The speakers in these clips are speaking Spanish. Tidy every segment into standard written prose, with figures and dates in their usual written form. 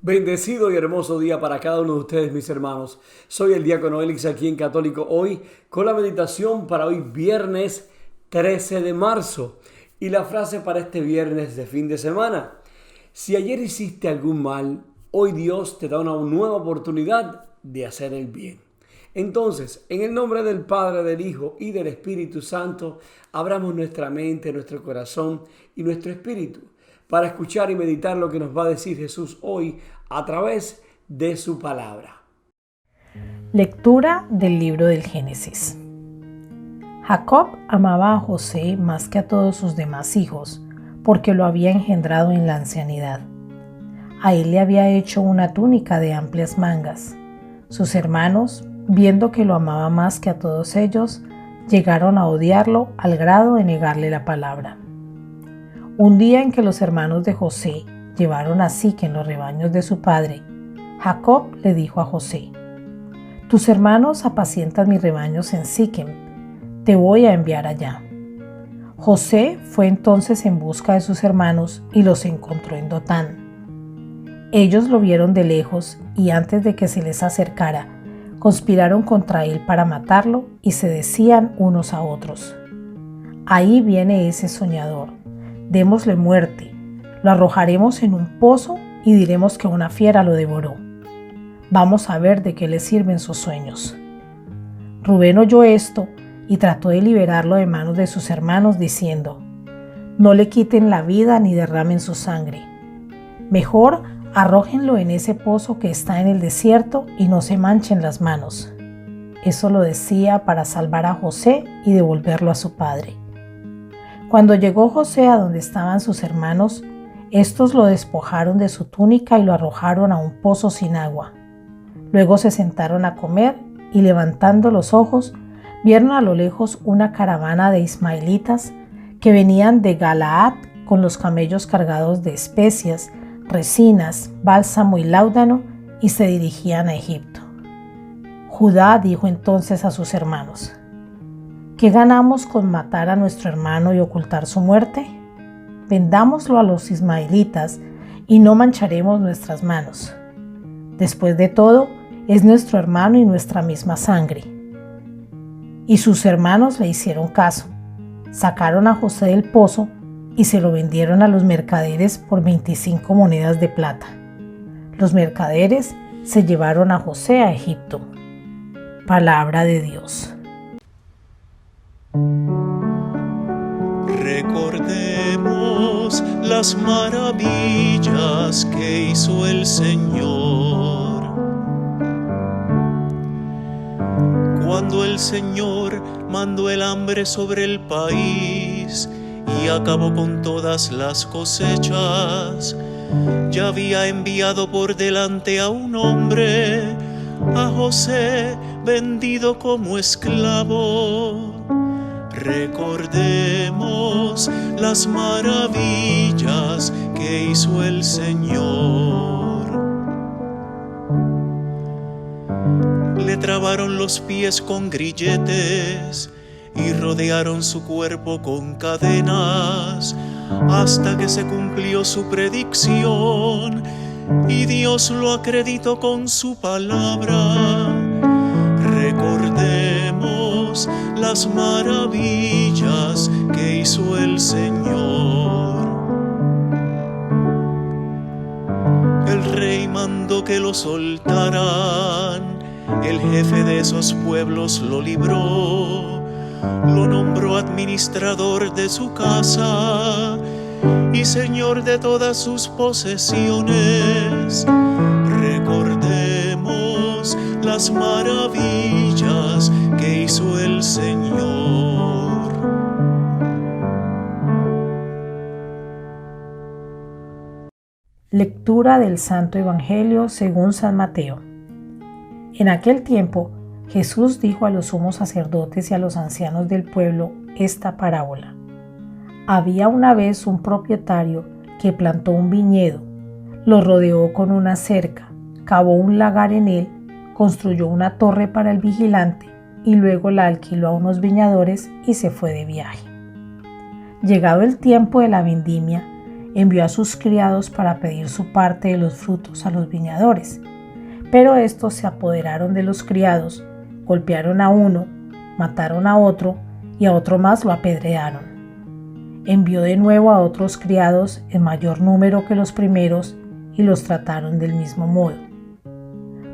Bendecido y hermoso día para cada uno de ustedes, mis hermanos. Soy el diácono Elix aquí en Católico Hoy con la meditación para hoy viernes 13 de marzo y la frase para este viernes de fin de semana. Si ayer hiciste algún mal, hoy Dios te da una nueva oportunidad de hacer el bien. Entonces, en el nombre del Padre, del Hijo y del Espíritu Santo, abramos nuestra mente, nuestro corazón y nuestro espíritu para escuchar y meditar lo que nos va a decir Jesús hoy a través de su palabra. Lectura del libro del Génesis. Jacob amaba a José más que a todos sus demás hijos, porque lo había engendrado en la ancianidad. A él le había hecho una túnica de amplias mangas. Sus hermanos, viendo que lo amaba más que a todos ellos, llegaron a odiarlo al grado de negarle la palabra. Un día en que los hermanos de José llevaron a Siquem los rebaños de su padre, Jacob le dijo a José: «Tus hermanos apacientan mis rebaños en Siquem, te voy a enviar allá». José fue entonces en busca de sus hermanos y los encontró en Dotán. Ellos lo vieron de lejos y antes de que se les acercara, conspiraron contra él para matarlo y se decían unos a otros: «Ahí viene ese soñador. Démosle muerte, lo arrojaremos en un pozo y diremos que una fiera lo devoró. Vamos a ver de qué le sirven sus sueños». Rubén oyó esto y trató de liberarlo de manos de sus hermanos diciendo: «No le quiten la vida ni derramen su sangre. Mejor arrójenlo en ese pozo que está en el desierto y no se manchen las manos». Eso lo decía para salvar a José y devolverlo a su padre. Cuando llegó José a donde estaban sus hermanos, estos lo despojaron de su túnica y lo arrojaron a un pozo sin agua. Luego se sentaron a comer y levantando los ojos, vieron a lo lejos una caravana de ismaelitas que venían de Galaad con los camellos cargados de especias, resinas, bálsamo y láudano y se dirigían a Egipto. Judá dijo entonces a sus hermanos: «¿Qué ganamos con matar a nuestro hermano y ocultar su muerte? Vendámoslo a los ismaelitas y no mancharemos nuestras manos. Después de todo, es nuestro hermano y nuestra misma sangre». Y sus hermanos le hicieron caso. Sacaron a José del pozo y se lo vendieron a los mercaderes por 25 monedas de plata. Los mercaderes se llevaron a José a Egipto. Palabra de Dios. Recordemos las maravillas que hizo el Señor. Cuando el Señor mandó el hambre sobre el país y acabó con todas las cosechas, ya había enviado por delante a un hombre, a José, vendido como esclavo. Recordemos las maravillas que hizo el Señor. Le trabaron los pies con grilletes y rodearon su cuerpo con cadenas hasta que se cumplió su predicción y Dios lo acreditó con su palabra. Recordemos las maravillas que hizo el Señor. El rey mandó que lo soltaran, el jefe de esos pueblos lo libró, lo nombró administrador de su casa y señor de todas sus posesiones. Recordemos las maravillas que hizo el Señor. Lectura del Santo Evangelio según San Mateo. En aquel tiempo, Jesús dijo a los sumos sacerdotes y a los ancianos del pueblo esta parábola. Había una vez un propietario que plantó un viñedo, lo rodeó con una cerca, cavó un lagar en él, construyó una torre para el vigilante y luego la alquiló a unos viñadores y se fue de viaje. Llegado el tiempo de la vendimia, envió a sus criados para pedir su parte de los frutos a los viñadores. Pero estos se apoderaron de los criados, golpearon a uno, mataron a otro y a otro más lo apedrearon. Envió de nuevo a otros criados en mayor número que los primeros y los trataron del mismo modo.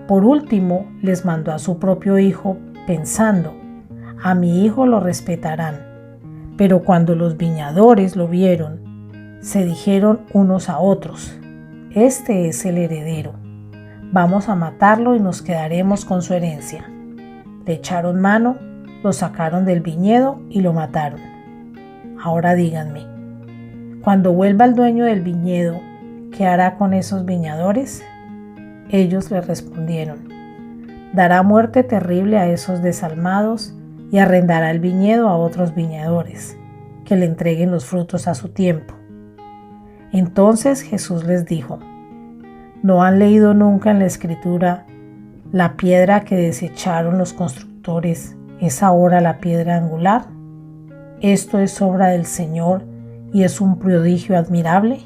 Por último, les mandó a su propio hijo, pensando: a mi hijo lo respetarán. Pero cuando los viñadores lo vieron, se dijeron unos a otros: este es el heredero. Vamos a matarlo y nos quedaremos con su herencia. Le echaron mano, lo sacaron del viñedo y lo mataron. Ahora díganme, cuando vuelva el dueño del viñedo, ¿qué hará con esos viñadores? Ellos le respondieron: dará muerte terrible a esos desalmados y arrendará el viñedo a otros viñadores, que le entreguen los frutos a su tiempo. Entonces Jesús les dijo: ¿no han leído nunca en la Escritura: la piedra que desecharon los constructores es ahora la piedra angular? Esto es obra del Señor y es un prodigio admirable.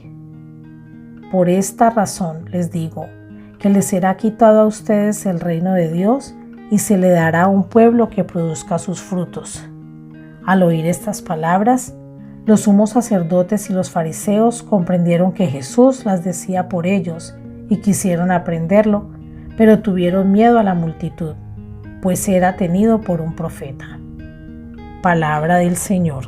Por esta razón les digo que les será quitado a ustedes el reino de Dios y se le dará a un pueblo que produzca sus frutos. Al oír estas palabras, los sumos sacerdotes y los fariseos comprendieron que Jesús las decía por ellos y quisieron aprenderlo, pero tuvieron miedo a la multitud, pues era tenido por un profeta. Palabra del Señor.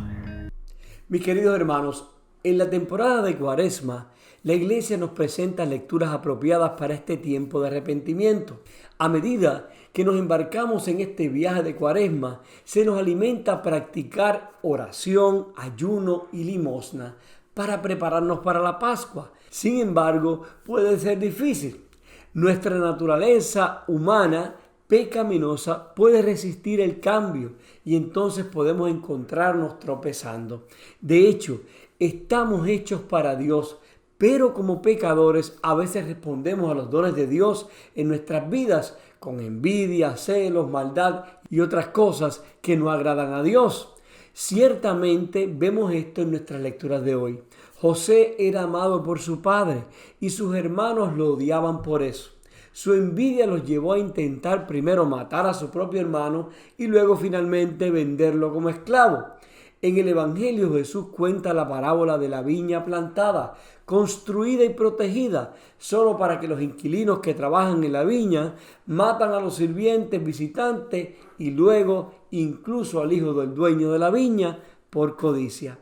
Mis queridos hermanos, en la temporada de Cuaresma, la Iglesia nos presenta lecturas apropiadas para este tiempo de arrepentimiento. A medida que nos embarcamos en este viaje de Cuaresma, se nos alimenta a practicar oración, ayuno y limosna para prepararnos para la Pascua. Sin embargo, puede ser difícil. Nuestra naturaleza humana pecaminosa puede resistir el cambio y entonces podemos encontrarnos tropezando. De hecho, estamos hechos para Dios, pero como pecadores a veces respondemos a los dones de Dios en nuestras vidas con envidia, celos, maldad y otras cosas que no agradan a Dios. Ciertamente vemos esto en nuestras lecturas de hoy. José era amado por su padre y sus hermanos lo odiaban por eso. Su envidia los llevó a intentar primero matar a su propio hermano y luego finalmente venderlo como esclavo. En el Evangelio Jesús cuenta la parábola de la viña plantada, construida y protegida, solo para que los inquilinos que trabajan en la viña matan a los sirvientes visitantes y luego incluso al hijo del dueño de la viña por codicia.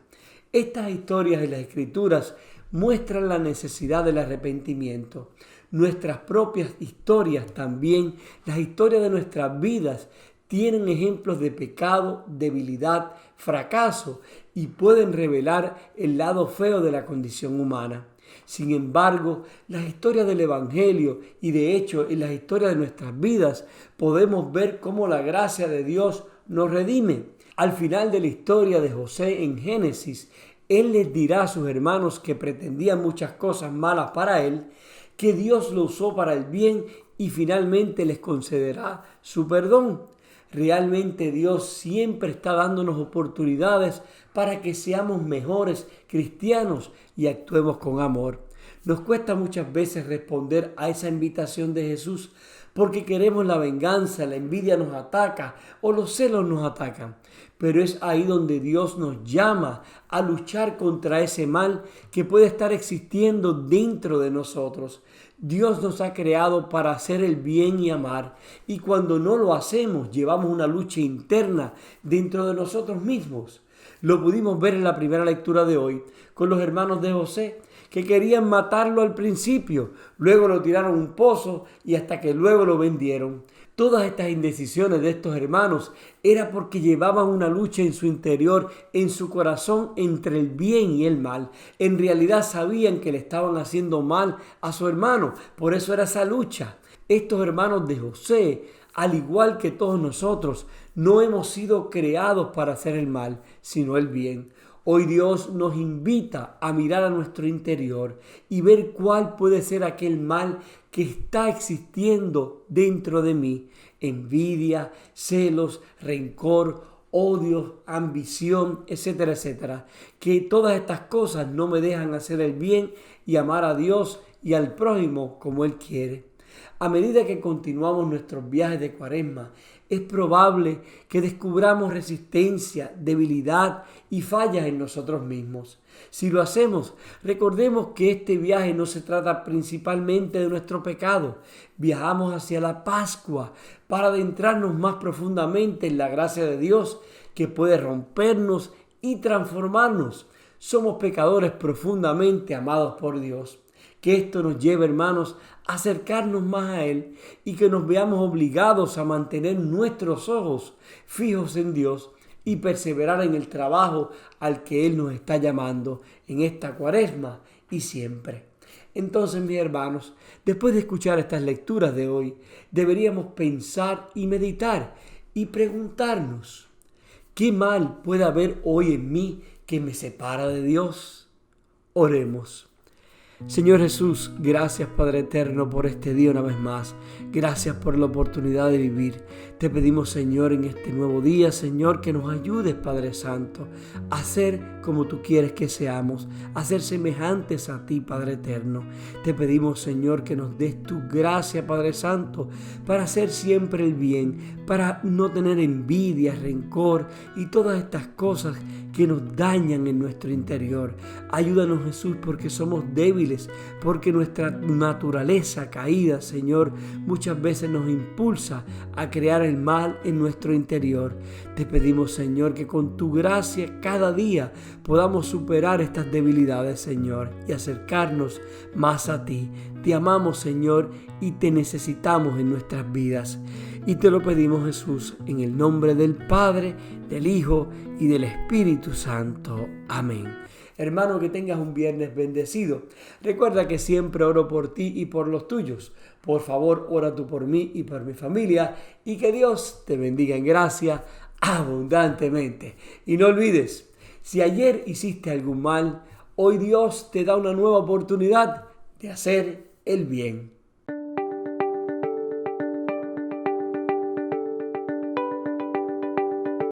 Estas historias de las Escrituras muestran la necesidad del arrepentimiento. Nuestras propias historias también, las historias de nuestras vidas, tienen ejemplos de pecado, debilidad, fracaso y pueden revelar el lado feo de la condición humana. Sin embargo, las historias del Evangelio y de hecho en las historias de nuestras vidas podemos ver cómo la gracia de Dios nos redime. Al final de la historia de José en Génesis, él les dirá a sus hermanos que pretendían muchas cosas malas para él, que Dios lo usó para el bien y finalmente les concederá su perdón. Realmente Dios siempre está dándonos oportunidades para que seamos mejores cristianos y actuemos con amor. Nos cuesta muchas veces responder a esa invitación de Jesús porque queremos la venganza, la envidia nos ataca o los celos nos atacan. Pero es ahí donde Dios nos llama a luchar contra ese mal que puede estar existiendo dentro de nosotros. Dios nos ha creado para hacer el bien y amar, y cuando no lo hacemos, llevamos una lucha interna dentro de nosotros mismos. Lo pudimos ver en la primera lectura de hoy con los hermanos de José, que querían matarlo al principio, luego lo tiraron a un pozo y hasta que luego lo vendieron. Todas estas indecisiones de estos hermanos era porque llevaban una lucha en su interior, en su corazón, entre el bien y el mal. En realidad sabían que le estaban haciendo mal a su hermano, por eso era esa lucha. Estos hermanos de José, al igual que todos nosotros, no hemos sido creados para hacer el mal, sino el bien. Hoy Dios nos invita a mirar a nuestro interior y ver cuál puede ser aquel mal que está existiendo dentro de mí. Envidia, celos, rencor, odio, ambición, etcétera, etcétera. Que todas estas cosas no me dejan hacer el bien y amar a Dios y al prójimo como Él quiere. A medida que continuamos nuestros viajes de Cuaresma, es probable que descubramos resistencia, debilidad y fallas en nosotros mismos. Si lo hacemos, recordemos que este viaje no se trata principalmente de nuestro pecado. Viajamos hacia la Pascua para adentrarnos más profundamente en la gracia de Dios que puede rompernos y transformarnos. Somos pecadores profundamente amados por Dios. Que esto nos lleve, hermanos, a acercarnos más a Él y que nos veamos obligados a mantener nuestros ojos fijos en Dios y perseverar en el trabajo al que Él nos está llamando en esta Cuaresma y siempre. Entonces, mis hermanos, después de escuchar estas lecturas de hoy, deberíamos pensar y meditar y preguntarnos, ¿qué mal puede haber hoy en mí que me separa de Dios? Oremos. Señor Jesús, gracias Padre Eterno por este día una vez más. Gracias por la oportunidad de vivir. Te pedimos, Señor, en este nuevo día, Señor, que nos ayudes, Padre Santo, a ser como tú quieres que seamos, a ser semejantes a ti, Padre Eterno. Te pedimos, Señor, que nos des tu gracia, Padre Santo, para hacer siempre el bien, para no tener envidia, rencor y todas estas cosas que nos dañan en nuestro interior. Ayúdanos, Jesús, porque somos débiles, porque nuestra naturaleza caída, Señor, muchas veces nos impulsa a crear el mal en nuestro interior. Te pedimos, Señor, que con tu gracia cada día podamos superar estas debilidades, Señor, y acercarnos más a ti. Te amamos, Señor, y te necesitamos en nuestras vidas. Y te lo pedimos, Jesús, en el nombre del Padre, del Hijo y del Espíritu Santo. Amén. Hermano, que tengas un viernes bendecido. Recuerda que siempre oro por ti y por los tuyos. Por favor, ora tú por mí y por mi familia, y que Dios te bendiga en gracia abundantemente. Y no olvides, si ayer hiciste algún mal, hoy Dios te da una nueva oportunidad de hacer el bien.